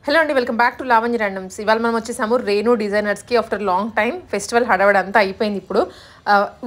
Hello అండి, welcome back to Lavanya randoms. ఇవాళ మనం వచ్చేసాము రేణు డిజైనర్స్కి. ఆఫ్టర్ లాంగ్ టైం ఫెస్టివల్ హడావడి అంతా అయిపోయింది.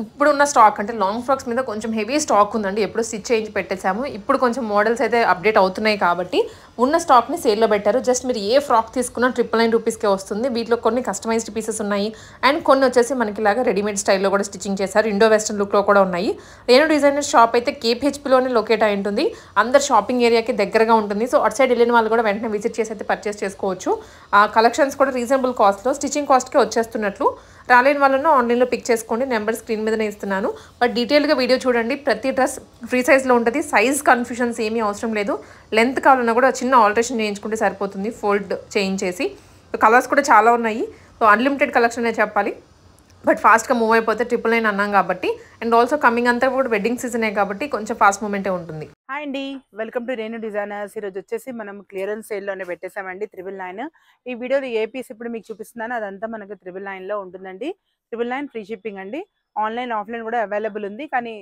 ఇప్పుడున్న స్టాక్ అంటే లాంగ్ ఫ్రాక్స్ మీద కొంచెం హెవీ స్టాక్ ఉందండి. ఎప్పుడు స్టిచ్ చేయించి పెట్టేసాము. ఇప్పుడు కొంచెం మోడల్స్ అయితే అప్డేట్ అవుతున్నాయి కాబట్టి ఉన్న స్టాక్ని సేల్లో పెట్టారు. జస్ట్ మీరు ఏ ఫ్రాక్ తీసుకున్నా 999 రూపీస్కే వస్తుంది. వీటిలో కొన్ని కస్టమైజ్డ్ పీసెస్ ఉన్నాయి అండ్ కొన్ని వచ్చేసి మనకి ఇలాగా రెడీమేడ్ స్టైల్లో కూడా స్టిచ్చింగ్ చేశారు. ఇండో వెస్టర్న్ లుక్లో కూడా ఉన్నాయి. రేణు డిజైనర్ షాప్ అయితే కేపీహెచ్పీలోనే లొకేట్ అయి ఉంటుంది. అందరు షాపింగ్ ఏరియాకి దగ్గరగా ఉంటుంది. సో అటు సైడ్ వెళ్ళిన వాళ్ళు కూడా వెంటనే విజిట్ చేసి అయితే పర్చేస్ చేసుకోవచ్చు. ఆ కలెక్షన్స్ కూడా రీజనబుల్ కాస్ట్లో స్టిచ్చింగ్ కాస్ట్కే వచ్చేస్తున్నట్లు. రాలేని వాళ్ళను ఆన్లైన్లో పిక్ చేసుకోండి. నెంబర్ స్క్రీన్ మీదనే ఇస్తున్నాను. బట్ డీటెయిల్గా వీడియో చూడండి. ప్రతి డ్రెస్ ఫ్రీ సైజ్లో ఉంటుంది. సైజ్ కన్ఫ్యూషన్స్ ఏమీ అవసరం లేదు. లెంత్ కావాలన్నా కూడా చిన్న ఆల్టరేషన్ చేయించుకుంటే సరిపోతుంది, ఫోల్డ్ చేయించేసి. కలర్స్ కూడా చాలా ఉన్నాయి. సో అన్లిమిటెడ్ కలెక్షన్ అనే చెప్పాలి. బట్ ఫాస్ట్గా మూవ్ అయిపోతే 999 అన్నాం కాబట్టి. అండ్ ఆల్సో కమింగ్ అంతా కూడా వెడ్డింగ్ సీజనే కాబట్టి కొంచెం ఫాస్ట్ మూమెంటే ఉంటుంది. హాయ్ అండి, వెల్కమ్ టు రేణు డిజైనర్స్. ఈరోజు వచ్చేసి మనం క్లియరెన్స్ సేల్లోనే పెట్టేసామండి 999. ఈ వీడియోలో ఏ పీస్ ఇప్పుడు మీకు చూపిస్తున్నాను అదంతా మనకు 999లో ఉంటుందండి. 999 ఫ్రీ షిప్పింగ్ అండి. ఆన్లైన్ ఆఫ్లైన్ కూడా అవైలబుల్ ఉంది, కానీ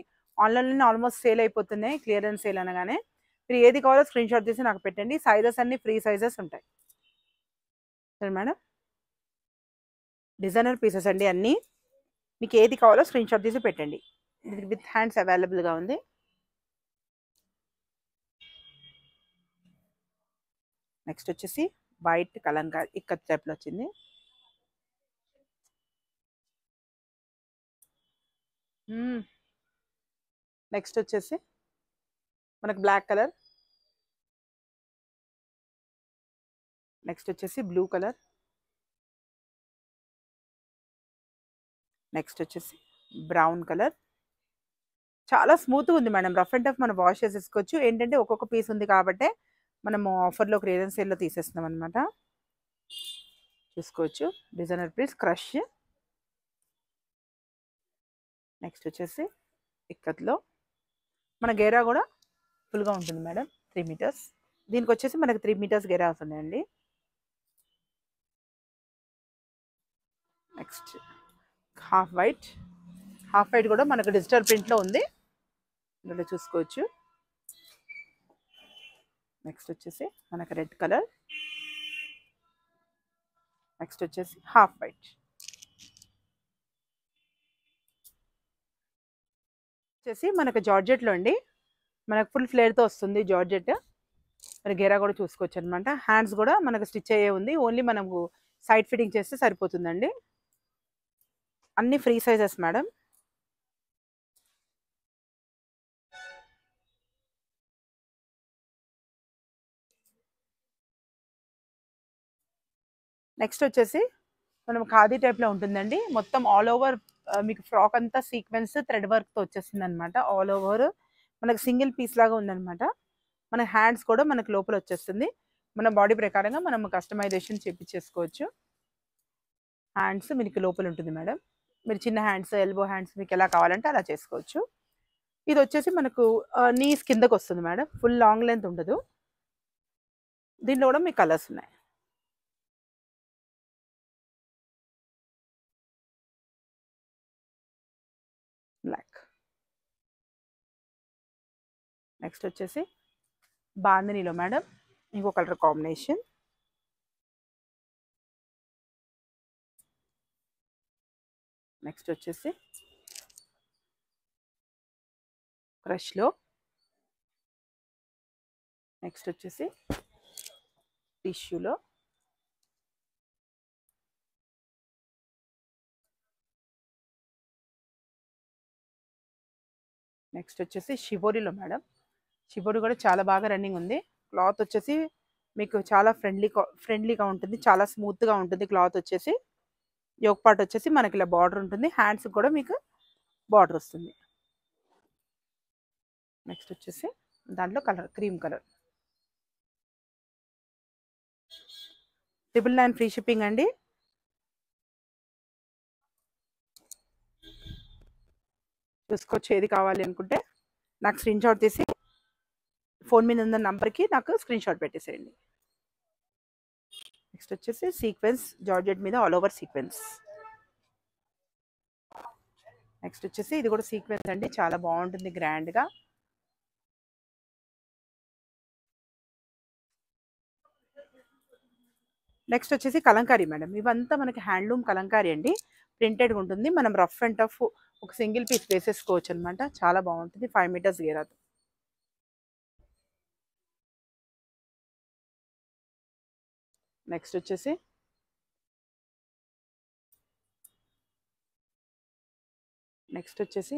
ఆన్లైన్లోనే ఆల్మోస్ట్ సేల్ అయిపోతున్నాయి క్లియరెన్స్ సేల్ అనగానే. మీరు ఏది కావాలో స్క్రీన్ షాట్ తీసి నాకు పెట్టండి. సైజెస్ అన్ని ఫ్రీ సైజెస్ ఉంటాయి. సరే మేడం, డిజైనర్ పీసెస్ అండి అన్నీ. మీకు ఏది కావాలో స్క్రీన్ షాట్ తీసి పెట్టండి. ఇది విత్ హ్యాండ్స్ అవైలబుల్గా ఉంది. నెక్స్ట్ వచ్చేసి వైట్ కలంకారీ ఇక్కత్ టైప్లో వచ్చింది. నెక్స్ట్ వచ్చేసి మనకు బ్లాక్ కలర్. నెక్స్ట్ వచ్చేసి బ్లూ కలర్. నెక్స్ట్ వచ్చేసి బ్రౌన్ కలర్. చాలా స్మూత్గా ఉంది మేడం. రఫ్ అండ్ టఫ్ మనం వాష్ చేసేసుకోవచ్చు. ఏంటంటే ఒక్కొక్క పీస్ ఉంది కాబట్టి మనము ఆఫర్లో క్లియరెన్స్ సేల్లో తీసేస్తున్నాం అనమాట. చూసుకోవచ్చు డిజైనర్ పీస్ క్రష్. నెక్స్ట్ వచ్చేసి ఇక్కత్లో మన గేరా కూడా ఫుల్గా ఉంటుంది మేడం, 3 మీటర్స్. దీనికి వచ్చేసి మనకు 3 మీటర్స్ గేరా వస్తున్నాయండి. Next half white. Half white కూడా మనకు డిజిటల్ ప్రింట్లో ఉంది, ఇందులో చూసుకోవచ్చు. నెక్స్ట్ వచ్చేసి మనకు రెడ్ కలర్. నెక్స్ట్ వచ్చేసి హాఫ్ వైట్. వచ్చేసి మనకు జార్జెట్లో అండి. మనకు ఫుల్ ఫ్లేర్తో వస్తుంది జార్జెట్. మరి గేరా కూడా చూసుకోవచ్చు అనమాట. హ్యాండ్స్ కూడా మనకు స్టిచ్ అయ్యే ఉంది. ఓన్లీ మనకు సైడ్ ఫిట్టింగ్ చేస్తే సరిపోతుందండి. అన్ని ఫ్రీ సైజెస్ మేడం. నెక్స్ట్ వచ్చేసి మనం ఖాదీ టైప్లో ఉంటుందండి. మొత్తం ఆల్ ఓవర్ మీకు ఫ్రాక్ అంతా సీక్వెన్స్ థ్రెడ్ వర్క్తో వచ్చేస్తుంది అనమాట. ఆల్ ఓవర్ మనకు సింగిల్ పీస్ లాగా ఉందన్నమాట. మన హ్యాండ్స్ కూడా మనకు లోపల వచ్చేస్తుంది. మన బాడీ ప్రకారంగా మనం కస్టమైజేషన్ చేపించేసుకోవచ్చు. హ్యాండ్స్ మీకు లోపల ఉంటుంది మేడం. మీరు చిన్న హ్యాండ్స్, ఎల్బో హ్యాండ్స్ మీకు ఎలా కావాలంటే అలా చేసుకోవచ్చు. ఇది వచ్చేసి మనకు నీస్ కిందకు వస్తుంది మేడం. ఫుల్ లాంగ్ లెంత్ ఉండదు. దీంట్లో కూడా మీకు కలర్స్ ఉన్నాయి. బ్లాక్. నెక్స్ట్ వచ్చేసి బాందినీలో మేడం ఇంకో కలర్ కాంబినేషన్. నెక్స్ట్ వచ్చేసి క్రష్లో. నెక్స్ట్ వచ్చేసి టిష్యూలో. నెక్స్ట్ వచ్చేసి షిబోరిలో మేడం. షిబోరి కూడా చాలా బాగా రన్నింగ్ ఉంది. క్లాత్ వచ్చేసి మీకు చాలా ఫ్రెండ్లీగా ఉంటుంది, చాలా స్మూత్గా ఉంటుంది. క్లాత్ వచ్చేసి యోక్ పార్ట్ వచ్చేసి మనకి ఇలా బార్డర్ ఉంటుంది. హ్యాండ్స్ కూడా మీకు బార్డర్ వస్తుంది. నెక్స్ట్ వచ్చేసి దాంట్లో colour cream colour. 999 free shipping అండి. చూసుకోవచ్చు. ఏది కావాలి అనుకుంటే నాకు స్క్రీన్ షాట్ తీసి ఫోన్ మీద ఉన్న నంబర్కి నాకు స్క్రీన్ షాట్ పెట్టేసేయండి. నెక్స్ట్ వచ్చేసి సీక్వెన్స్ జార్జెట్ మీద ఆల్ ఓవర్ సీక్వెన్స్. నెక్స్ట్ వచ్చేసి ఇది కూడా సీక్వెన్స్ అండి, చాలా బాగుంటుంది గ్రాండ్గా. నెక్స్ట్ వచ్చేసి కలంకారీ మేడం. ఇవంతా మనకి హ్యాండ్లూమ్ కలంకారీ అండి. ప్రింటెడ్‌గా ఉంటుంది. మనం రఫ్ అండ్ టఫ్ ఒక సింగిల్ పీస్ వేసేసుకోవచ్చు అనమాట. చాలా బాగుంటుంది. 5 మీటర్స్ గేరాతో. నెక్స్ట్ వచ్చేసి నెక్స్ట్ వచ్చేసి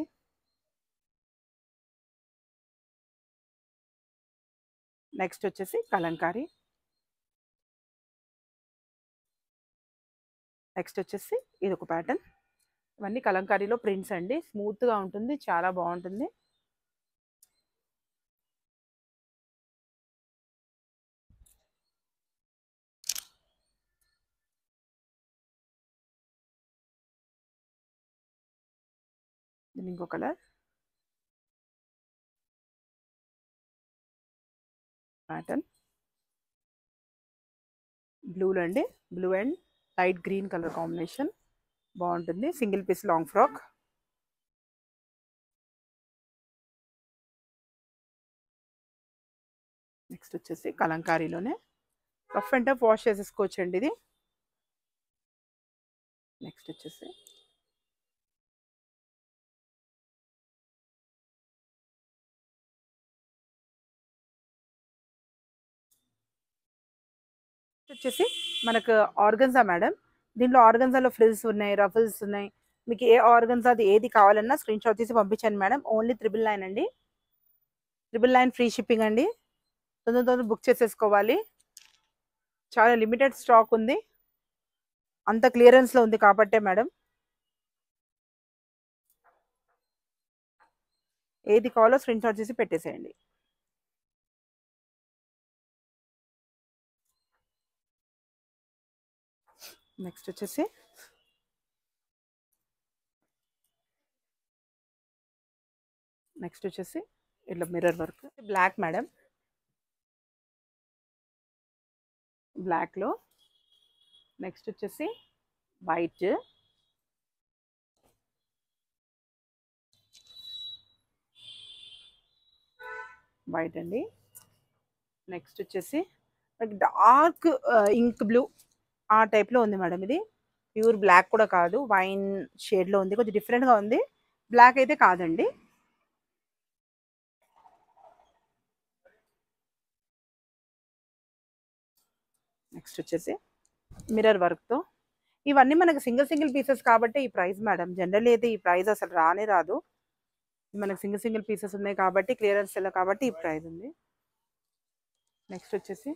నెక్స్ట్ వచ్చేసి కలంకారీ. నెక్స్ట్ వచ్చేసి ఇది ఒక ప్యాటర్న్. ఇవన్నీ కలంకారీలో ప్రింట్స్ అండి. స్మూత్‌గా ఉంటుంది. చాలా బాగుంటుంది. దీని ఇంకో కలర్ ప్యాటర్న్ బ్లూలో అండి. Blue and light green colour combination బాగుంటుంది. Single piece long frock. Next వచ్చేసి కలంకారీలోనే రఫ్ అండ్ టఫ్ వాష్ చేసేసుకోవచ్చు అండి ఇది. నెక్స్ట్ వచ్చేసి మనకు ఆర్గన్జా మేడం. దీంట్లో ఆర్గన్జాలో ఫ్రిల్స్ ఉన్నాయి, రఫల్స్ ఉన్నాయి. మీకు ఏ ఆర్గన్జాది ఏది కావాలన్నా స్క్రీన్ షాట్ తీసి పంపించండి మేడం. ఓన్లీ 999 అండి. 999 ఫ్రీ షిప్పింగ్ అండి. తొందర బుక్ చేసేసుకోవాలి. చాలా లిమిటెడ్ స్టాక్ ఉంది. అంత క్లియరెన్స్లో ఉంది కాబట్టే మేడం. ఏది కావాలో స్క్రీన్ షాట్ తీసి పెట్టేసేయండి. నెక్స్ట్ వచ్చేసి ఇట్లా మిర్రర్ వర్క్ బ్లాక్ మేడం. బ్లాక్లో నెక్స్ట్ వచ్చేసి వైట్, వైట్ అండి. నెక్స్ట్ వచ్చేసి డార్క్ ఇంక్ బ్లూ ఆ టైప్లో ఉంది మేడం. ఇది ప్యూర్ బ్లాక్ కూడా కాదు, వైన్ షేడ్లో ఉంది. కొంచెం డిఫరెంట్గా ఉంది. బ్లాక్ అయితే కాదండి. నెక్స్ట్ వచ్చేసి మిర్రర్ వర్క్తో. ఇవన్నీ మనకు సింగిల్ పీసెస్ కాబట్టి ఈ ప్రైస్ మేడం. జనరల్లీ అయితే ఈ ప్రైస్ అసలు రానే రాదు. మనకు సింగిల్ పీసెస్ ఉన్నాయి కాబట్టి క్లియరెన్స్ సెల్ కాబట్టి ఈ ప్రైస్ ఉంది. నెక్స్ట్ వచ్చేసి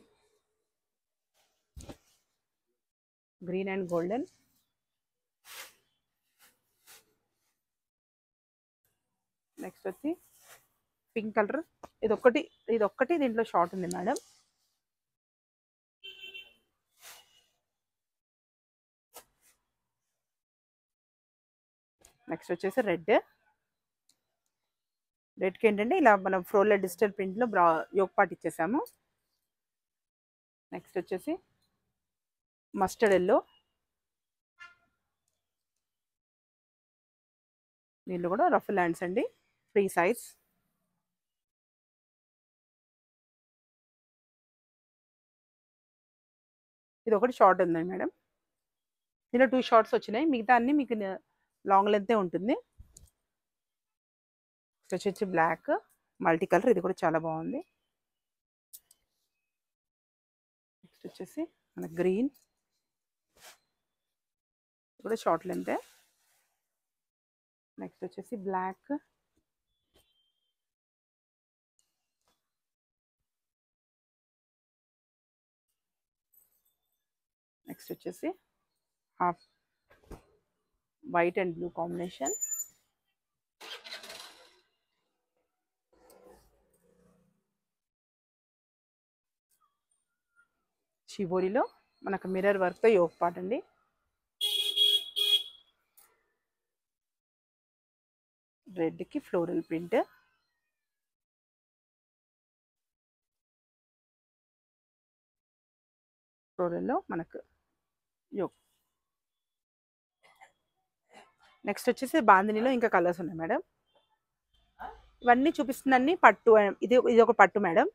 గ్రీన్ అండ్ గోల్డెన్. నెక్స్ట్ వచ్చి పింక్ కలర్. ఇదొక్కటి దీంట్లో షార్ట్ ఉంది మేడం. నెక్స్ట్ వచ్చేసి రెడ్కి ఏంటంటే ఇలా మనం ఫ్రోల్లో డిజిటల్ ప్రింట్లో యోక్ పార్ట్ ఇచ్చేసాము. నెక్స్ట్ వచ్చేసి మస్టర్డ్ ఎల్లో. దీంట్లో కూడా రఫ్ హ్యాండ్స్ అండి, ఫ్రీ సైజ్. ఇది ఒకటి షార్ట్ ఉందండి మేడం. దీంట్లో 2 షార్ట్స్ వచ్చినాయి. మిగతా అన్ని మీకు లాంగ్ లెంతే ఉంటుంది. వచ్చి బ్లాక్ మల్టీ కలర్. ఇది కూడా చాలా బాగుంది. నెక్స్ట్ వచ్చేసి మన గ్రీన్ కూడా షార్ట్ లెంతే. నెక్స్ట్ వచ్చేసి బ్లాక్, నెక్స్ట్ వచ్చేసి half white and blue combination. షిబోరిలో మనకు మిర్రర్ వర్క్తో యోక్ పార్ట్ అండి. రెడ్కి ఫ్లోరల్ ప్రింట్. ఫ్లోరల్లో మనకు యోక్. నెక్స్ట్ వచ్చేసి బాందినీలో ఇంకా కలర్స్ ఉన్నాయి మేడం. ఇవన్నీ చూపిస్తున్న పట్టు. ఇది ఒక పట్టు మేడం.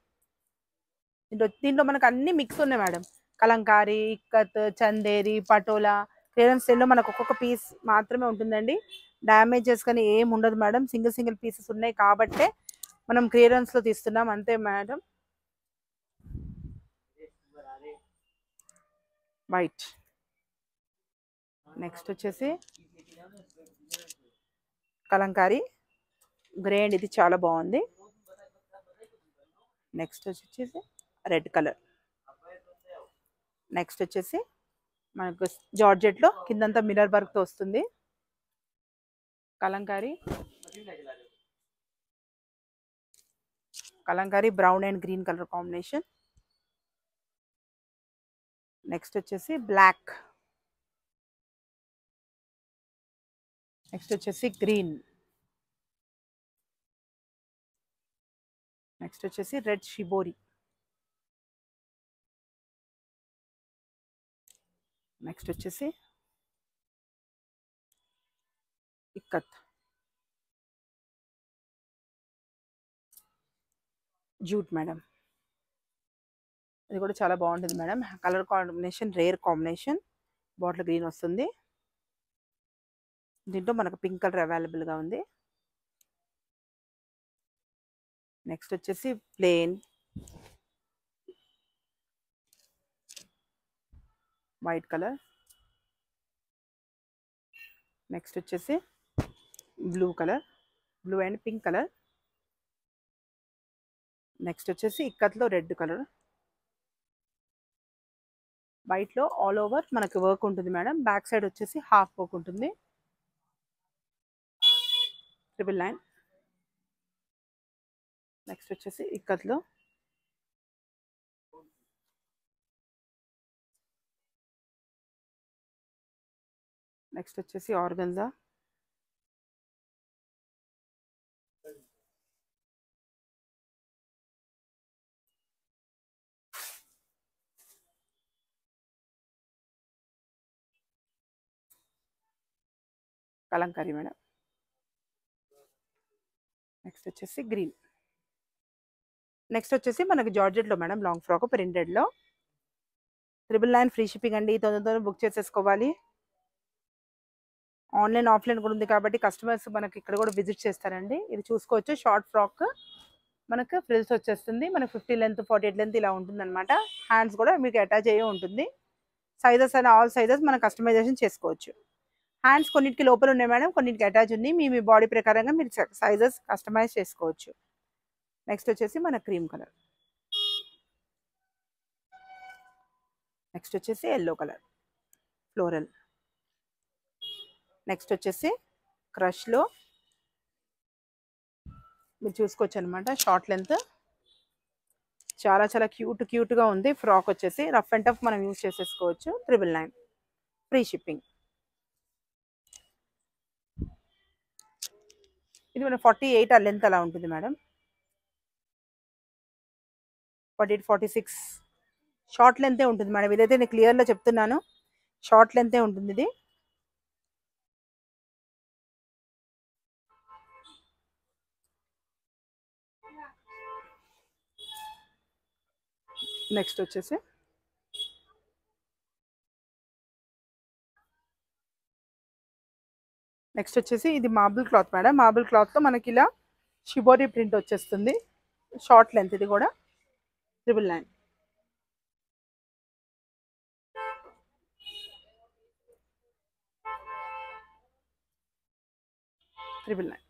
దీంట్లో మనకు అన్ని మిక్స్ ఉన్నాయి మేడం. కలంకారీ, ఇక్కత్, చందేరి, పటోలా క్లియరెన్స్ సేల్‌లో మనకు ఒక్కొక్క పీస్ మాత్రమే ఉంటుందండి. డ్యామేజెస్ కానీ ఏమి ఉండదు మేడం. సింగిల్ సింగిల్ పీసెస్ ఉన్నాయి కాబట్టే మనం క్లియరెన్స్‌లో తీస్తున్నాం అంతే మేడం. వైట్. నెక్స్ట్ వచ్చేసి కలంకారీ గ్రే అండ్ ఇది చాలా బాగుంది. నెక్స్ట్ వచ్చేసి రెడ్ కలర్. నెక్స్ట్ వచ్చేసి మనకు జార్జెట్లో కిందంతా మిర్రర్ వర్క్తో వస్తుంది. Kalamkari brown and green colour combination. Next వచ్చేసి బ్లాక్. నెక్స్ట్ వచ్చేసి గ్రీన్. నెక్స్ట్ వచ్చేసి రెడ్ షిబోరి. నెక్స్ట్ వచ్చేసి ఇక్కత్. Jute madam. ఇది కూడా చాలా బాగుంటుంది madam. Colour combination rare combination. Bottle green వస్తుంది. దీంట్లో మనకు పింక్ కలర్ అవైలబుల్గా ఉంది. నెక్స్ట్ వచ్చేసి ప్లెయిన్ వైట్ కలర్. నెక్స్ట్ వచ్చేసి blue colour, blue and pink colour. Next వచ్చేసి ఇక్కత్లో రెడ్ కలర్. వైట్లో ఆల్ ఓవర్ మనకు వర్క్ ఉంటుంది మేడం. బ్యాక్ సైడ్ వచ్చేసి హాఫ్ వర్క్ ఉంటుంది. 999. నెక్స్ట్ వచ్చేసి ఇక్కత్లో నెక్స్ట్ వచ్చేసి ఆర్గంజా. కలంకారీ మేడం. నెక్స్ట్ వచ్చేసి గ్రీన్. నెక్స్ట్ వచ్చేసి మనకి జార్జెట్లో మేడం లాంగ్ ఫ్రాక్ ప్రింటెడ్లో 999 ఫ్రీ షిప్పింగ్ అండి. తొందరగా బుక్ చేసేసుకోవాలి. ఆన్లైన్ ఆఫ్లైన్ కూడా ఉంది కాబట్టి కస్టమర్స్ మనకి ఇక్కడ కూడా విజిట్ చేస్తారండి. ఇది చూసుకోవచ్చు. షార్ట్ ఫ్రాక్ మనకు ఫ్రిల్స్ వచ్చేస్తుంది. మనకు 50 లెంత్ 48 లెంత్ ఇలా ఉంటుందన్నమాట. హ్యాండ్స్ కూడా మీకు అటాచ్ అయ్యే ఉంటుంది. సైజెస్ అండ్ ఆల్ సైజెస్ మనం కస్టమైజేషన్ చేసుకోవచ్చు. హ్యాండ్స్ కొన్నిటికి లోపల ఉన్నాయి మేడం, కొన్నిటికి అటాచ్ ఉంది. మీ బాడీ ప్రకారంగా మీరు సైజెస్ కస్టమైజ్ చేసుకోవచ్చు. నెక్స్ట్ వచ్చేసి మన క్రీమ్ కలర్. నెక్స్ట్ వచ్చేసి ఎల్లో కలర్ ఫ్లోరల్. నెక్స్ట్ వచ్చేసి క్రష్లో మీరు చూసుకోవచ్చు అనమాట. షార్ట్ లెంత్ చాలా చాలా క్యూట్గా ఉంది. ఫ్రాక్ వచ్చేసి రఫ్ అండ్ టఫ్ మనం యూజ్ చేసేసుకోవచ్చు. 999 ఫ్రీ షిప్పింగ్. ఇది మన 48 ఆ లెంత్ అలా ఉంటుంది మేడం. 48 46 షార్ట్ లెంతే ఉంటుంది మేడం. ఇదైతే నేను క్లియర్గా చెప్తున్నాను, షార్ట్ లెంతే ఉంటుంది ఇది. నెక్స్ట్ వచ్చేసి ఇది మార్బుల్ క్లాత్ మేడం. మార్బుల్ క్లాత్తో మనకి ఇలా షిబోరి ప్రింట్ వచ్చేస్తుంది. షార్ట్ లెంత్ ఇది కూడా 999. 999.